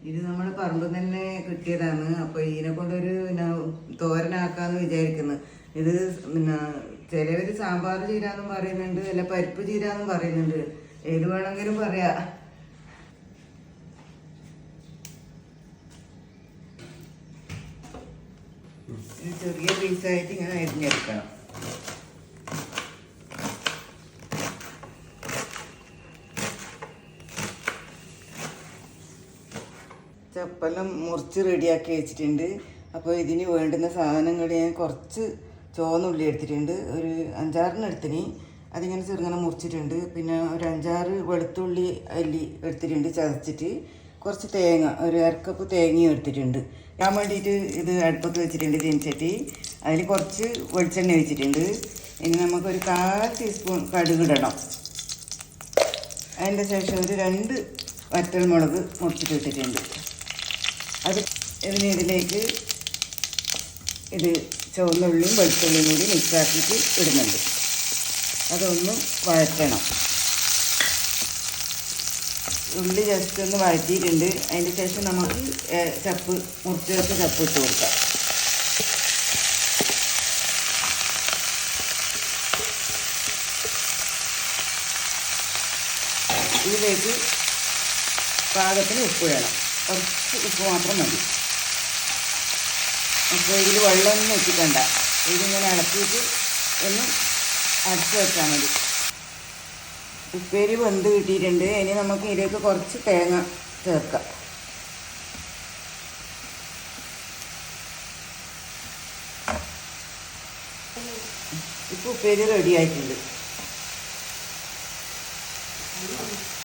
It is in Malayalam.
ഇത് നമ്മുടെ പറമ്പിൽ തന്നെ കിട്ടിയതാണ്. അപ്പോൾ ഇതിനെ കൊണ്ടൊരു തോരനാക്കാന്ന് വിചാരിക്കുന്നു. ഇത് പിന്നെ ചിലവർ സാമ്പാർ ചീരാന്നും പറയുന്നുണ്ട്, അല്ല പരിപ്പ് ചീരാന്നും പറയുന്നുണ്ട്. ഏത് വേണമെങ്കിലും പറയാ. ഇത് ചെറിയ പീസായിട്ട് ഇങ്ങനെ അരിഞ്ഞെടുക്കണം. ചപ്പെല്ലാം മുറിച്ച് റെഡിയാക്കി വെച്ചിട്ടുണ്ട്. അപ്പോൾ ഇതിന് വേണ്ടുന്ന സാധനങ്ങൾ ഞാൻ കുറച്ച് ചുവന്നുള്ളി എടുത്തിട്ടുണ്ട്, ഒരു 5-6 എടുത്തിന്. അതിങ്ങനെ ചെറുങ്ങനെ മുറിച്ചിട്ടുണ്ട്. പിന്നെ ഒരു 5-6 വെളുത്തുള്ളി അല്ലി എടുത്തിട്ടുണ്ട് ചതച്ചിട്ട്. കുറച്ച് തേങ്ങ, ഒരു 1/2 കപ്പ് തേങ്ങയും എടുത്തിട്ടുണ്ട്. ഞാൻ വേണ്ടിയിട്ട് ഇത് അടുപ്പത്ത് വെച്ചിട്ടുണ്ട് ചീനച്ചട്ടി. അതിൽ കുറച്ച് വെളിച്ചെണ്ണ വെച്ചിട്ടുണ്ട്. ഇനി നമുക്കൊരു 1/4 ടീസ്പൂൺ കടുകിടണം. അതിൻ്റെ ശേഷം ഒരു 2 വറ്റൽമുളക് മുറിച്ചിട്ട് ഇട്ടിട്ടുണ്ട്. അത് ഇതിലേക്ക് ഇത് ചുവന്നുള്ളിയും വെളുത്തുള്ളിയും കൂടി മിക്സാക്കിയിട്ട് ഇടുന്നുണ്ട്. അതൊന്ന് വഴറ്റണം. ഉള്ളി ജസ്റ്റ് ഒന്ന് വഴറ്റിയിട്ടുണ്ട്. അതിന് ശേഷം നമുക്ക് ചപ്പ് മുറിച്ച് വെച്ച ചപ്പ് ഇട്ട് കൊടുക്കാം. ഇതിലേക്ക് പാകത്തിന് ഉപ്പ് വേണം. കുറച്ച് ഉപ്പ് മാത്രം മതി. അപ്പോൾ ഇതിൽ വെള്ളമൊന്നും വെച്ചിട്ടണ്ട. ഇതിങ്ങനെ ഇളക്കിയിട്ട് ഒന്ന് അടച്ച് വെച്ചാൽ മതി. ഉപ്പേരി വെന്ത് കിട്ടിയിട്ടുണ്ട്. ഇനി നമുക്ക് ഇതിലേക്ക് കുറച്ച് തേങ്ങ ചേർക്കാം. ഇപ്പോൾ ഉപ്പേരി റെഡി ആയിട്ടുണ്ട്.